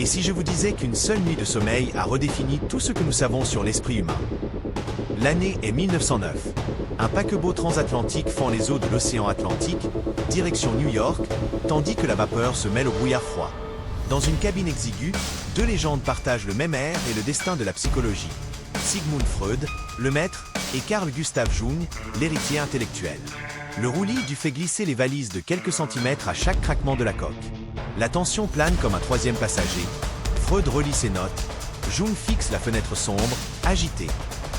Et si je vous disais qu'une seule nuit de sommeil a redéfini tout ce que nous savons sur l'esprit humain? L'année est 1909. Un paquebot transatlantique fend les eaux de l'océan Atlantique, direction New York, tandis que la vapeur se mêle au brouillard froid. Dans une cabine exiguë, deux légendes partagent le même air et le destin de la psychologie. Sigmund Freud, le maître, et Carl Gustav Jung, l'héritier intellectuel. Le roulis du fait glisser les valises de quelques centimètres à chaque craquement de la coque. La tension plane comme un troisième passager. Freud relit ses notes. Jung fixe la fenêtre sombre, agitée.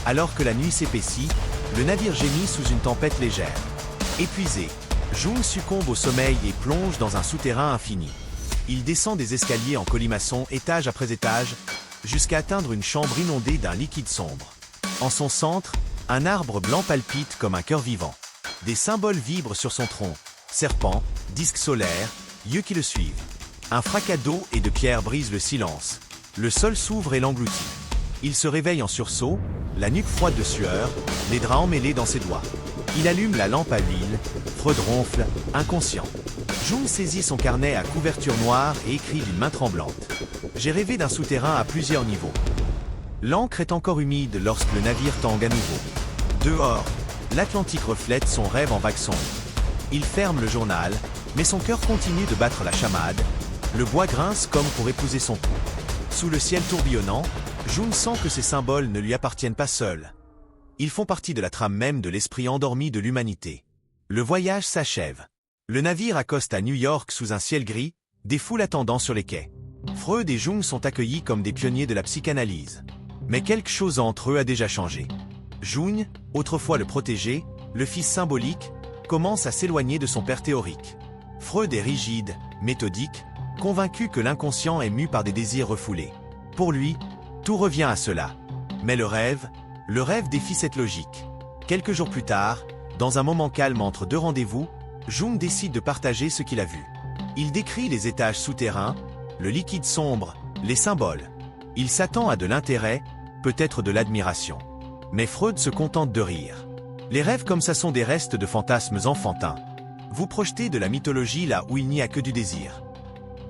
Alors que la nuit s'épaissit, le navire gémit sous une tempête légère. Épuisé, Jung succombe au sommeil et plonge dans un souterrain infini. Il descend des escaliers en colimaçon étage après étage, jusqu'à atteindre une chambre inondée d'un liquide sombre. En son centre, un arbre blanc palpite comme un cœur vivant. Des symboles vibrent sur son tronc, serpent, disque solaire, yeux qui le suivent. Un fracas d'eau et de pierre brise le silence. Le sol s'ouvre et l'engloutit. Il se réveille en sursaut, la nuque froide de sueur, les draps emmêlés dans ses doigts. Il allume la lampe à huile, Freud ronfle, inconscient. Jung saisit son carnet à couverture noire et écrit d'une main tremblante. J'ai rêvé d'un souterrain à plusieurs niveaux. L'encre est encore humide lorsque le navire tangue à nouveau. Dehors, l'Atlantique reflète son rêve en vagues sombres. Il ferme le journal, mais son cœur continue de battre la chamade. Le bois grince comme pour épouser son pouls. Sous le ciel tourbillonnant, Jung sent que ces symboles ne lui appartiennent pas seuls. Ils font partie de la trame même de l'esprit endormi de l'humanité. Le voyage s'achève. Le navire accoste à New York sous un ciel gris, des foules attendant sur les quais. Freud et Jung sont accueillis comme des pionniers de la psychanalyse. Mais quelque chose entre eux a déjà changé. Jung, autrefois le protégé, le fils symbolique, commence à s'éloigner de son père théorique. Freud est rigide, méthodique, convaincu que l'inconscient est mu par des désirs refoulés. Pour lui, tout revient à cela. Mais le rêve défie cette logique. Quelques jours plus tard, dans un moment calme entre deux rendez-vous, Jung décide de partager ce qu'il a vu. Il décrit les étages souterrains, le liquide sombre, les symboles. Il s'attend à de l'intérêt, peut-être de l'admiration. Mais Freud se contente de rire. Les rêves comme ça sont des restes de fantasmes enfantins. Vous projetez de la mythologie là où il n'y a que du désir.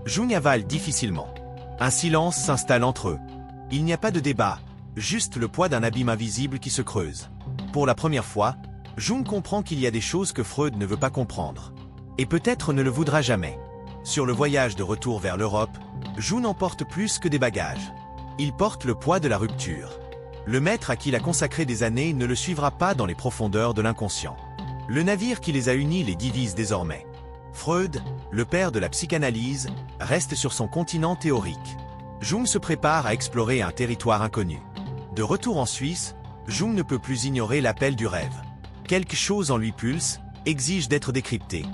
Jung avale difficilement. Un silence s'installe entre eux. Il n'y a pas de débat, juste le poids d'un abîme invisible qui se creuse. Pour la première fois, Jung comprend qu'il y a des choses que Freud ne veut pas comprendre. Et peut-être ne le voudra jamais. Sur le voyage de retour vers l'Europe, Jung emporte plus que des bagages. Il porte le poids de la rupture. Le maître à qui il a consacré des années ne le suivra pas dans les profondeurs de l'inconscient. Le navire qui les a unis les divise désormais. Freud, le père de la psychanalyse, reste sur son continent théorique. Jung se prépare à explorer un territoire inconnu. De retour en Suisse, Jung ne peut plus ignorer l'appel du rêve. Quelque chose en lui pulse, exige d'être décrypté.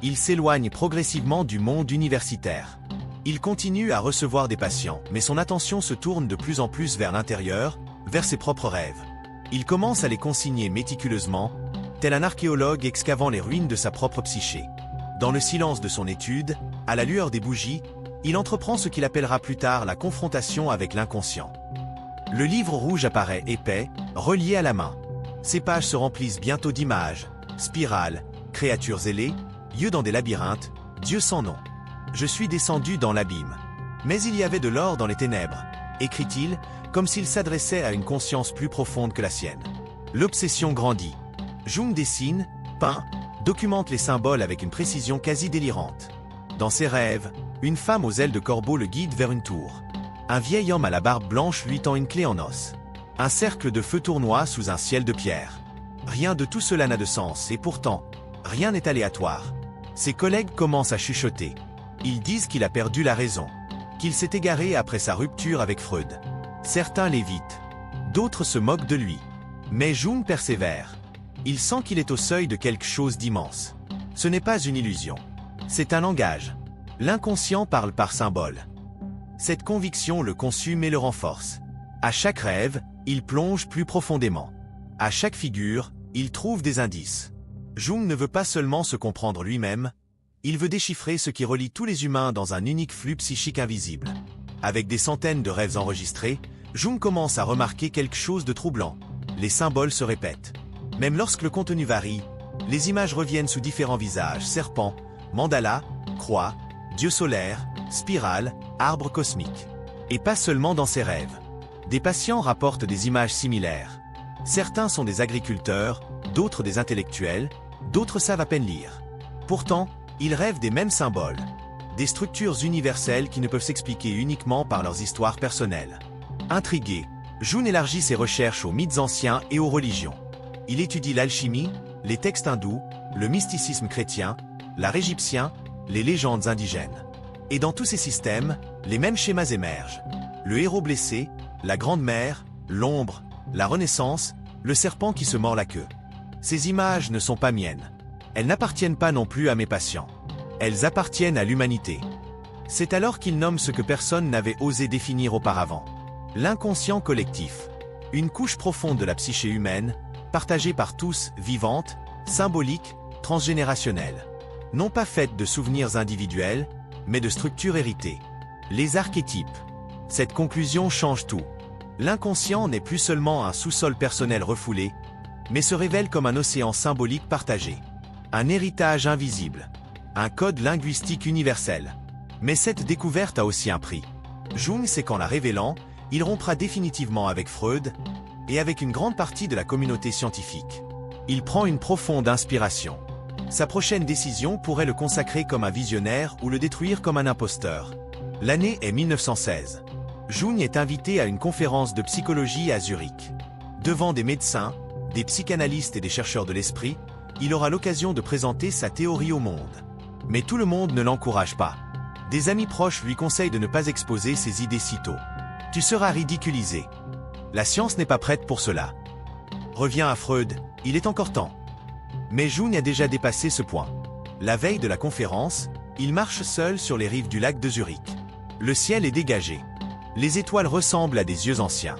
Il s'éloigne progressivement du monde universitaire. Il continue à recevoir des patients, mais son attention se tourne de plus en plus vers l'intérieur, vers ses propres rêves. Il commence à les consigner méticuleusement, tel un archéologue excavant les ruines de sa propre psyché. Dans le silence de son étude, à la lueur des bougies, il entreprend ce qu'il appellera plus tard la confrontation avec l'inconscient. Le livre rouge apparaît épais, relié à la main. Ses pages se remplissent bientôt d'images, spirales, créatures ailées, yeux dans des labyrinthes, dieux sans nom. Je suis descendu dans l'abîme. Mais il y avait de l'or dans les ténèbres, écrit-il, comme s'il s'adressait à une conscience plus profonde que la sienne. L'obsession grandit. Jung dessine, peint, documente les symboles avec une précision quasi délirante. Dans ses rêves, une femme aux ailes de corbeau le guide vers une tour. Un vieil homme à la barbe blanche lui tend une clé en os. Un cercle de feu tournoie sous un ciel de pierre. Rien de tout cela n'a de sens, et pourtant, rien n'est aléatoire. Ses collègues commencent à chuchoter. Ils disent qu'il a perdu la raison, qu'il s'est égaré après sa rupture avec Freud. Certains l'évitent, d'autres se moquent de lui. Mais Jung persévère. Il sent qu'il est au seuil de quelque chose d'immense. Ce n'est pas une illusion. C'est un langage. L'inconscient parle par symbole. Cette conviction le consume et le renforce. À chaque rêve, il plonge plus profondément. À chaque figure, il trouve des indices. Jung ne veut pas seulement se comprendre lui-même, il veut déchiffrer ce qui relie tous les humains dans un unique flux psychique invisible. Avec des centaines de rêves enregistrés, Jung commence à remarquer quelque chose de troublant. Les symboles se répètent. Même lorsque le contenu varie, les images reviennent sous différents visages, serpents, mandala, croix, dieu solaire, spirale, arbre cosmique. Et pas seulement dans ses rêves. Des patients rapportent des images similaires. Certains sont des agriculteurs, d'autres des intellectuels, d'autres savent à peine lire. Pourtant, ils rêvent des mêmes symboles. Des structures universelles qui ne peuvent s'expliquer uniquement par leurs histoires personnelles. Intrigué, Jung élargit ses recherches aux mythes anciens et aux religions. Il étudie l'alchimie, les textes hindous, le mysticisme chrétien, l'art égyptien, les légendes indigènes. Et dans tous ces systèmes, les mêmes schémas émergent. Le héros blessé, la grande mère, l'ombre, la renaissance, le serpent qui se mord la queue. Ces images ne sont pas miennes. Elles n'appartiennent pas non plus à mes patients. Elles appartiennent à l'humanité. C'est alors qu'il nomme ce que personne n'avait osé définir auparavant. L'inconscient collectif. Une couche profonde de la psyché humaine, partagée par tous, vivante, symbolique, transgénérationnelle. Non pas faite de souvenirs individuels, mais de structures héritées. Les archétypes. Cette conclusion change tout. L'inconscient n'est plus seulement un sous-sol personnel refoulé, mais se révèle comme un océan symbolique partagé. Un héritage invisible. Un code linguistique universel. Mais cette découverte a aussi un prix. Jung sait qu'en la révélant, il rompra définitivement avec Freud et avec une grande partie de la communauté scientifique. Il prend une profonde inspiration. Sa prochaine décision pourrait le consacrer comme un visionnaire ou le détruire comme un imposteur. L'année est 1916. Jung est invité à une conférence de psychologie à Zurich. Devant des médecins, des psychanalystes et des chercheurs de l'esprit, il aura l'occasion de présenter sa théorie au monde. Mais tout le monde ne l'encourage pas. Des amis proches lui conseillent de ne pas exposer ses idées si tôt. Tu seras ridiculisé. La science n'est pas prête pour cela. Reviens à Freud, il est encore temps. Mais Jung a déjà dépassé ce point. La veille de la conférence, il marche seul sur les rives du lac de Zurich. Le ciel est dégagé. Les étoiles ressemblent à des yeux anciens.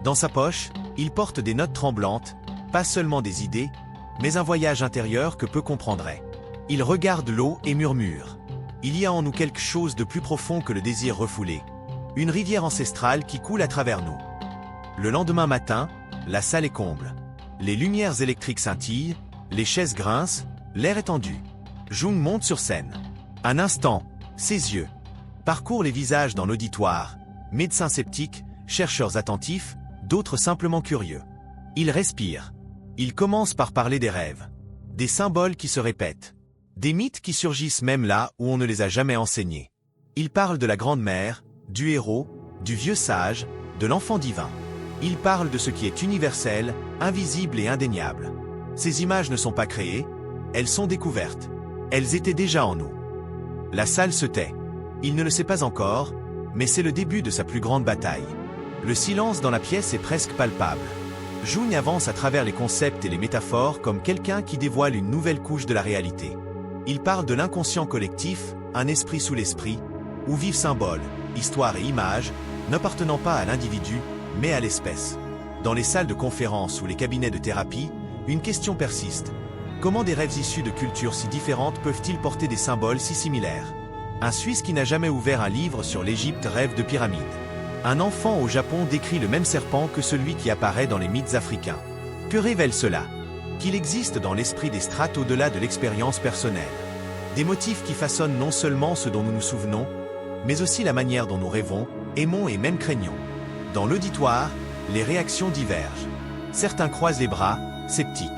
Dans sa poche, il porte des notes tremblantes, pas seulement des idées, mais un voyage intérieur que peu comprendraient. Il regarde l'eau et murmure. Il y a en nous quelque chose de plus profond que le désir refoulé. Une rivière ancestrale qui coule à travers nous. Le lendemain matin, la salle est comble. Les lumières électriques scintillent, les chaises grincent, l'air est tendu. Jung monte sur scène. Un instant, ses yeux parcourent les visages dans l'auditoire. Médecins sceptiques, chercheurs attentifs, d'autres simplement curieux. Il respire. Il commence par parler des rêves. Des symboles qui se répètent. Des mythes qui surgissent même là où on ne les a jamais enseignés. Il parle de la grande mère, du héros, du vieux sage, de l'enfant divin. Il parle de ce qui est universel, invisible et indéniable. Ces images ne sont pas créées, elles sont découvertes. Elles étaient déjà en nous. La salle se tait. Il ne le sait pas encore, mais c'est le début de sa plus grande bataille. Le silence dans la pièce est presque palpable. Jung avance à travers les concepts et les métaphores comme quelqu'un qui dévoile une nouvelle couche de la réalité. Il parle de l'inconscient collectif, un esprit sous l'esprit, où vivent symboles, histoires et images, n'appartenant pas à l'individu, mais à l'espèce. Dans les salles de conférences ou les cabinets de thérapie, une question persiste. Comment des rêves issus de cultures si différentes peuvent-ils porter des symboles si similaires? Un Suisse qui n'a jamais ouvert un livre sur l'Égypte rêve de pyramides. Un enfant au Japon décrit le même serpent que celui qui apparaît dans les mythes africains. Que révèle cela? Qu'il existe dans l'esprit des strates au-delà de l'expérience personnelle. Des motifs qui façonnent non seulement ce dont nous nous souvenons, mais aussi la manière dont nous rêvons, aimons et même craignons. Dans l'auditoire, les réactions divergent. Certains croisent les bras, sceptiques.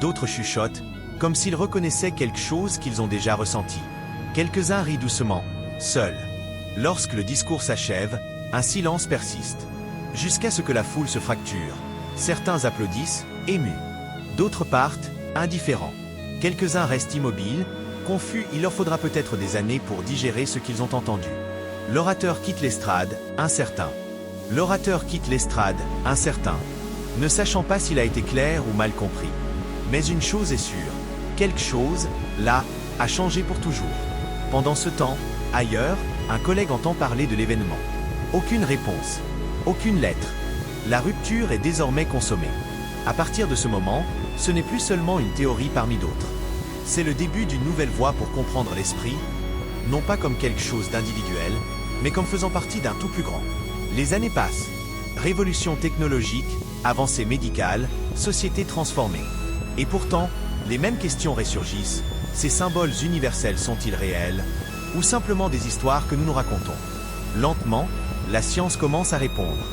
D'autres chuchotent, comme s'ils reconnaissaient quelque chose qu'ils ont déjà ressenti. Quelques-uns rient doucement, seuls. Lorsque le discours s'achève, un silence persiste. Jusqu'à ce que la foule se fracture. Certains applaudissent, émus. D'autres partent, indifférents. Quelques-uns restent immobiles, confus, il leur faudra peut-être des années pour digérer ce qu'ils ont entendu. L'orateur quitte l'estrade, incertain. L'orateur quitte l'estrade, incertain. Ne sachant pas s'il a été clair ou mal compris. Mais une chose est sûre. Quelque chose, là, a changé pour toujours. Pendant ce temps, ailleurs, un collègue entend parler de l'événement. Aucune réponse. Aucune lettre. La rupture est désormais consommée. À partir de ce moment, ce n'est plus seulement une théorie parmi d'autres. C'est le début d'une nouvelle voie pour comprendre l'esprit, non pas comme quelque chose d'individuel, mais comme faisant partie d'un tout plus grand. Les années passent. Révolution technologique, avancée médicale, société transformée. Et pourtant, les mêmes questions ressurgissent. Ces symboles universels sont-ils réels, ou simplement des histoires que nous nous racontons? Lentement, la science commence à répondre.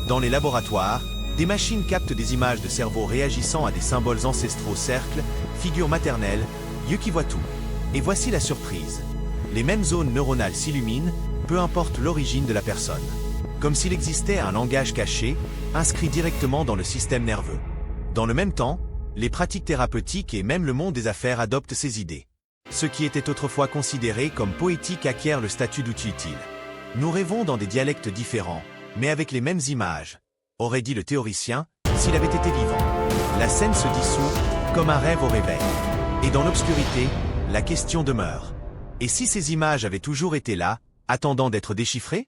Dans les laboratoires, des machines captent des images de cerveaux réagissant à des symboles ancestraux, cercles, figures maternelles, yeux qui voient tout. Et voici la surprise. Les mêmes zones neuronales s'illuminent, peu importe l'origine de la personne. Comme s'il existait un langage caché, inscrit directement dans le système nerveux. Dans le même temps, les pratiques thérapeutiques et même le monde des affaires adoptent ces idées. Ce qui était autrefois considéré comme poétique acquiert le statut d'outil utile. Nous rêvons dans des dialectes différents, mais avec les mêmes images, aurait dit le théoricien, s'il avait été vivant. La scène se dissout, comme un rêve au réveil. Et dans l'obscurité, la question demeure. Et si ces images avaient toujours été là, attendant d'être déchiffrées ?